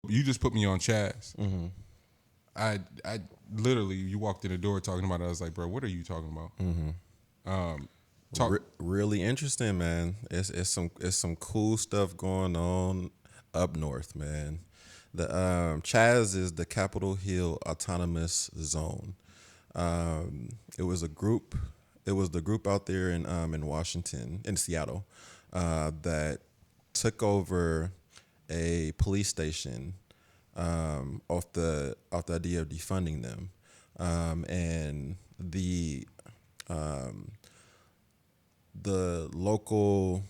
just put me on CHAZ. Mm-hmm. I literally, you walked in the door talking about it. I was like, bro, what are you talking about? Mm-hmm. Really interesting, man. It's some cool stuff going on up north, man. The CHAZ is the Capitol Hill Autonomous Zone. It was a group. It was the group out there in Washington, in Seattle, that took over a police station off the idea of defunding them, and um, the local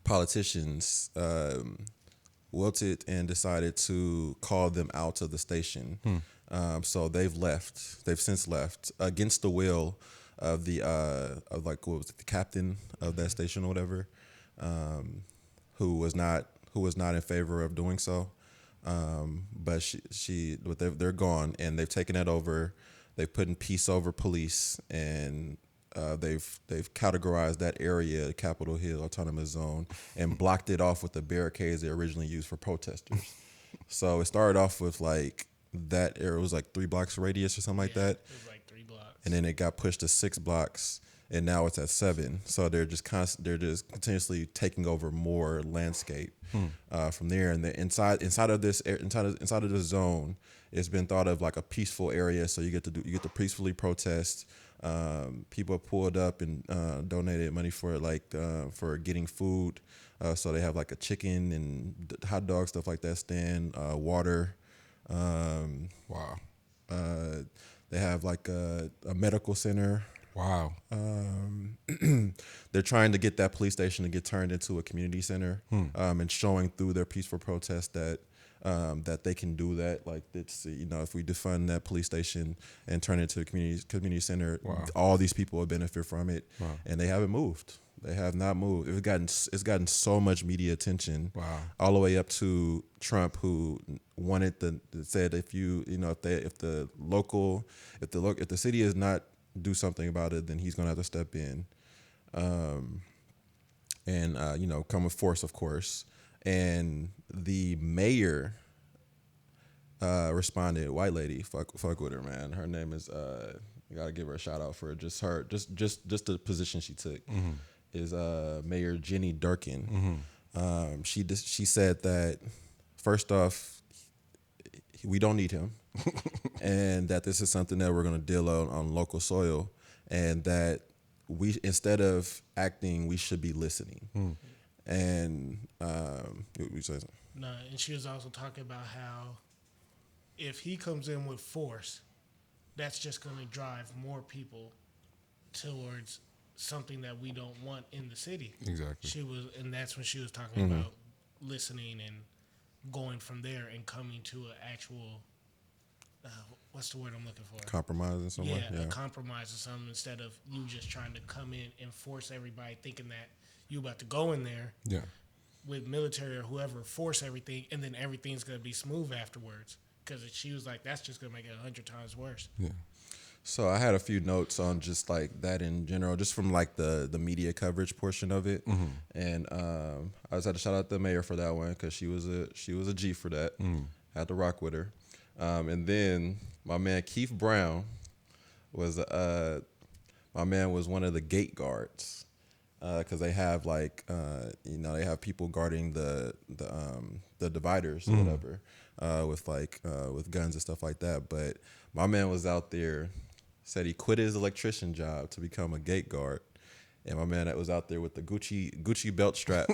politicians wilted and decided to call them out of the station. So they've left. They've since left against the will of the of like what was it, the captain of that station or whatever, who was not in favor of doing so. But but they're gone and they've taken it over. They've put in peace over police, and they've categorized that area, Capitol Hill Autonomous Zone, and blocked it off with the barricades they originally used for protesters. So it started off with like that area. It was like 3 blocks radius or something like that. It was like 3 blocks. And then it got pushed to 6 blocks, and now it's at 7. So they're just continuously taking over more landscape from there. And inside of this zone, it's been thought of like a peaceful area. So you get to peacefully protest. People pulled up and donated money for for getting food. So they have like a chicken and hot dog stuff like that stand, water. Wow. They have like a medical center. Wow. They're trying to get that police station to get turned into a community center, and showing through their peaceful protest that they can do that. Like it's, if we defund that police station and turn it into a community center, wow, all these people will benefit from it. Wow. And they haven't moved. They have not moved. It's gotten so much media attention. Wow. All the way up to Trump, who said if the city is not do something about it, then he's gonna have to step in, and come with force, of course. And the mayor responded, white lady, fuck with her, man. Her name is you gotta give her a shout out for just the position she took. Mm-hmm. Is Mayor Jenny Durkin. Mm-hmm. She said that first off, we don't need him, and that this is something that we're going to deal on local soil, and that we, instead of acting, we should be listening. Mm. And we say something. No, and she was also talking about how if he comes in with force, that's just going to drive more people towards something that we don't want in the city. Exactly. And that's when she was talking about listening and going from there and coming to an actual, what's the word I'm looking for? Compromise in some way. Yeah, a compromise or something, instead of you just trying to come in and force everybody thinking that you about to go in there. Yeah. With military or whoever, force everything, and then everything's going to be smooth afterwards. Because she was like, that's just going to make it 100 times worse. Yeah. So I had a few notes on just like that in general, just from like the media coverage portion of it, and I just had to shout out the mayor for that one because she was a G for that. Had to rock with her, and then my man Keith Brown was one of the gate guards, because they have like they have people guarding the dividers or whatever, with guns and stuff like that. But my man was out there. Said he quit his electrician job to become a gate guard, and my man that was out there with the Gucci belt strap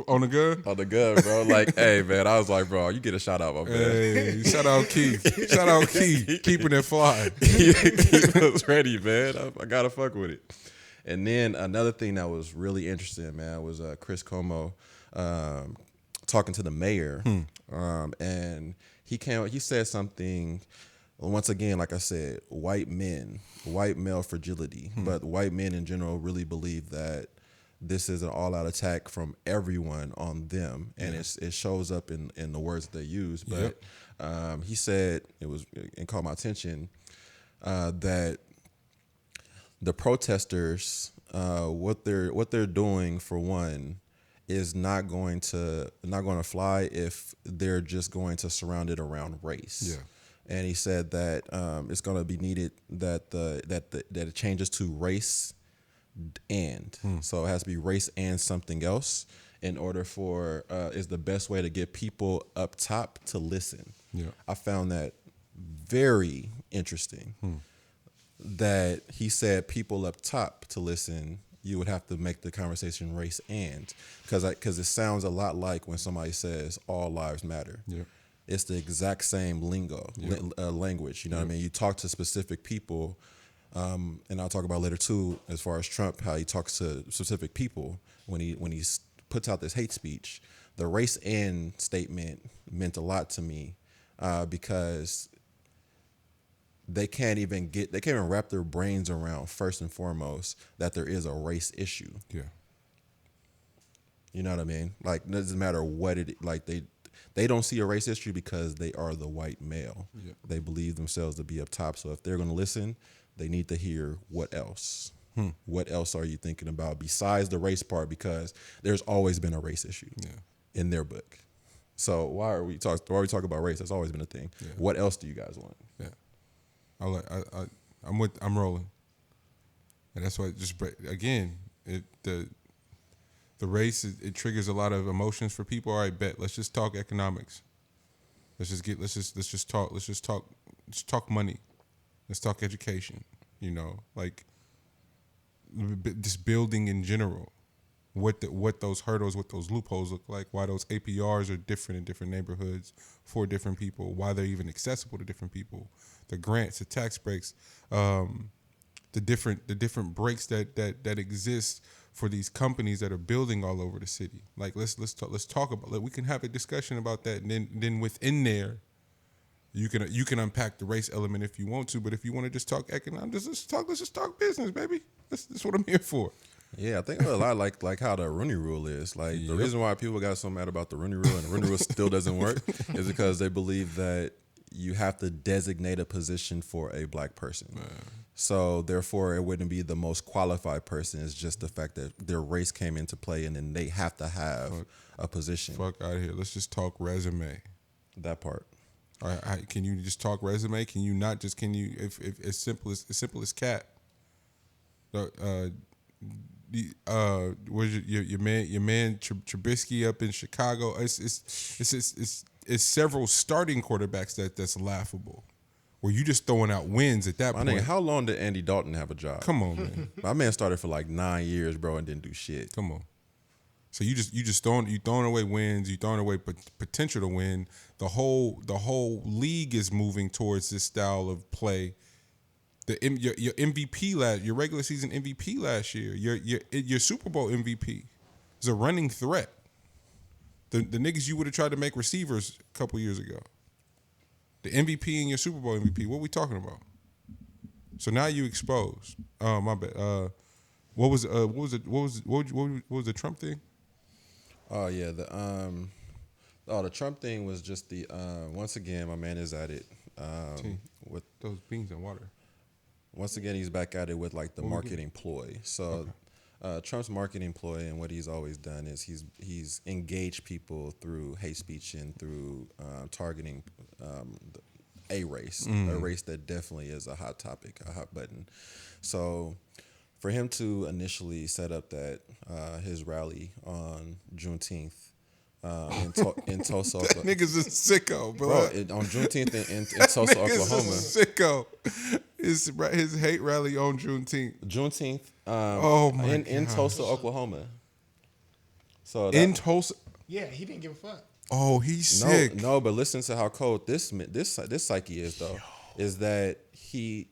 on the gun. On the gun, bro. Like, hey man, I was like, bro, you get a shout out, my man. Hey, shout out Keith. Shout out Keith, keeping it fly. Keith was ready, man. I gotta fuck with it. And then another thing that was really interesting, man, was Chris Como talking to the mayor, and he said something. Once again, like I said, white male fragility, but white men in general really believe that this is an all-out attack from everyone on them, and it shows up in the words that they use. But he said and caught my attention that the protesters, what they're doing for one, is not going to fly if they're just going to surround it around race. Yeah. And he said that it's going to be needed that it changes to race and. So it has to be race and something else in order for is the best way to get people up top to listen. Yeah. I found that very interesting. That he said people up top to listen, you would have to make the conversation race and, because it sounds a lot like when somebody says all lives matter. Yeah. It's the exact same lingo, language. You know what I mean? You talk to specific people, and I'll talk about later too, as far as Trump, how he talks to specific people when he puts out this hate speech. The race and statement meant a lot to me because they can't even wrap their brains around, first and foremost, that there is a race issue. Yeah. You know what I mean? Like, it doesn't matter what it, like, they don't see a race issue because they are the white male. Yeah. They believe themselves to be up top. So if they're going to listen, they need to hear what else. What else are you thinking about besides the race part? Because there's always been a race issue in their book. So why are we talking about race? That's always been a thing. Yeah. What else do you guys want? Yeah. I'm rolling, and that's why the race it triggers a lot of emotions for people. All right, bet. Let's just talk economics. Let's just talk money. Let's talk education. You know, like just building in general. What those hurdles, what those loopholes look like, why those APRs are different in different neighborhoods for different people, why they're even accessible to different people, the grants, the tax breaks, the different breaks that exist for these companies that are building all over the city. Like let's talk about. Like, we can have a discussion about that, and then within there, you can unpack the race element if you want to, but if you want to just talk economics, let's just talk business, baby. That's what I'm here for. Yeah, I think a lot like how the Rooney Rule is. Like the reason why people got so mad about the Rooney Rule and the Rooney Rule still doesn't work is because they believe that you have to designate a position for a black person. So therefore, it wouldn't be the most qualified person. It's just the fact that their race came into play, and then they have to have a position. Fuck out of here. Let's just talk resume. That part. All right, can you just talk resume? Can you not just? Can you if as simple as cat? Where's your man Trubisky up in Chicago? It's several starting quarterbacks that's laughable. Where you just throwing out wins at that point. Nigga, how long did Andy Dalton have a job? Come on, man. My man started for like 9 years, bro, and didn't do shit. Come on. So you throwing away wins, you throwing away potential to win. The whole league is moving towards this style of play. Your MVP your regular season MVP last year, your Super Bowl MVP is a running threat. The niggas you would have tried to make receivers a couple years ago. The MVP and your Super Bowl MVP. What we talking about? So now you exposed. My bad. What was the Trump thing? Oh yeah, the Trump thing was just the once again my man is at it with those beans and water. Once again, he's back at it with like the marketing ploy. So Trump's marketing ploy and what he's always done is he's engaged people through hate speech and through targeting a race, a race that definitely is a hot topic, a hot button. So for him to initially set up that his rally on Juneteenth in Tulsa, that nigga's a sicko, bro. On Juneteenth in Tulsa, Oklahoma. Sicko. His hate rally on Juneteenth. In Tulsa, Oklahoma. So in Tulsa. Yeah, he didn't give a fuck. Oh, he's sick. No, but listen to how cold this psyche is though. Is that he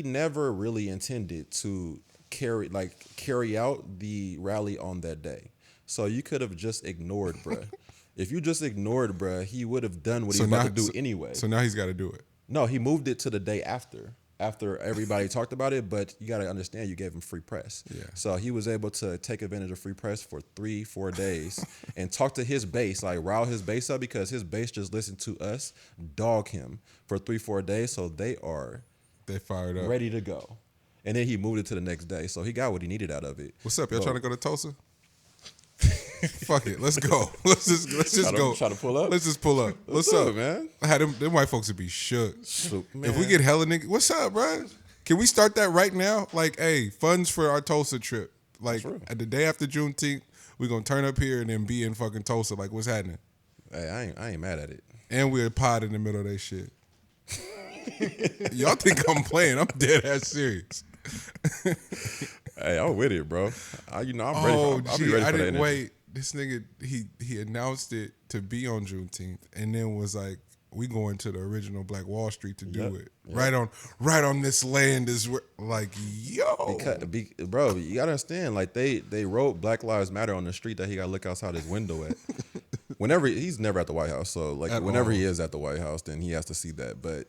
never really intended to carry out the rally on that day. So you could have just ignored, bruh. If you just ignored, bruh, he would have done what he was about to do anyway. So now he's got to do it. No, he moved it to the day after everybody talked about it. But you got to understand, you gave him free press. Yeah. So he was able to take advantage of free press for 3-4 days and talk to his base, like rile his base up, because his base just listened to us dog him for 3-4 days. So they fired up, ready to go. And then he moved it to the next day. So he got what he needed out of it. What's up? Y'all trying to go to Tulsa? Fuck it. Let's go. Let's just go. Try to pull up. Let's just pull up. What's up, man? I had them white folks would be shook. Man. If we get hella niggas, what's up, bro? Can we start that right now? Like, hey, funds for our Tulsa trip. Like, at the day after Juneteenth, we're going to turn up here and then be in fucking Tulsa. Like, what's happening? Hey, I ain't mad at it. And we're a pod in the middle of that shit. Y'all think I'm playing. I'm dead ass serious. Hey, I'm with it, bro. I'm ready. Oh, I'll gee, be ready I for didn't that. wait. This nigga, he announced it to be on Juneteenth and then was like, we going to the original Black Wall Street to do it. Yep. Right on this land is where, like, yo. Bro, you gotta understand, like they wrote Black Lives Matter on the street that he gotta look outside his window at. Whenever he's never at the White House, so like whenever he is at the White House, then he has to see that. But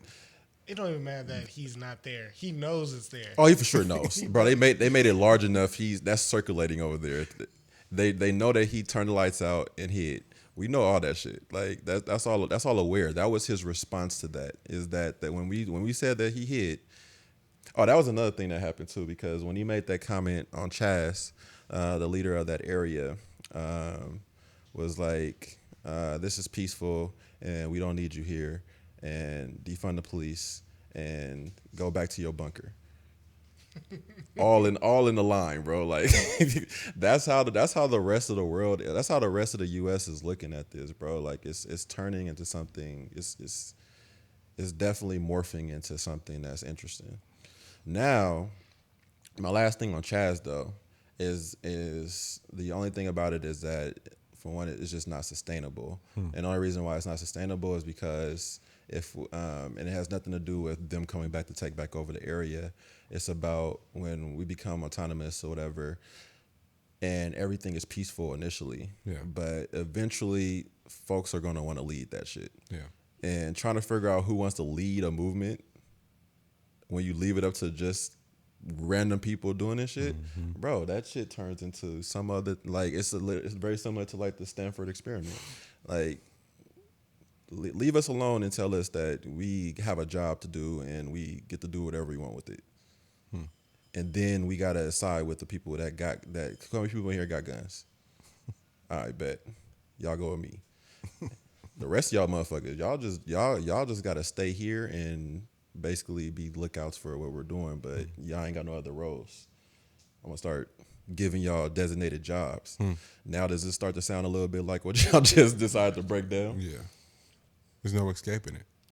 it don't even matter that he's not there. He knows it's there. Oh, he for sure knows, bro. They made it large enough. That's circulating over there. They know that he turned the lights out and hid. We know all that shit. Like that's all aware. That was his response to that. Is that when we said that he hid. Oh, that was another thing that happened too, because when he made that comment on CHAZ, the leader of that area was like, "This is peaceful, and we don't need you here, and defund the police, and go back to your bunker." all in the line, bro. Like that's how the rest of the world, that's how the rest of the US is looking at this, bro. Like it's turning into something. It's definitely morphing into something that's interesting. Now, my last thing on CHAZ though is the only thing about it is that, for one, it's just not sustainable. And the only reason why it's not sustainable is because and it has nothing to do with them coming back to take back over the area. It's about when we become autonomous or whatever, and everything is peaceful initially. Yeah. But eventually, folks are going to want to lead that shit. Yeah. And trying to figure out who wants to lead a movement when you leave it up to just random people doing this shit, bro, that shit turns into some other, like, it's very similar to like the Stanford experiment. Like, leave us alone and tell us that we have a job to do and we get to do whatever we want with it. And then we gotta side with the people that how many people in here got guns? All right, bet. Y'all go with me. The rest of y'all motherfuckers, y'all just gotta stay here and basically be lookouts for what we're doing, but y'all ain't got no other roles. I'm gonna start giving y'all designated jobs. Now does this start to sound a little bit like what y'all just decided to break down? Yeah. There's no escaping it.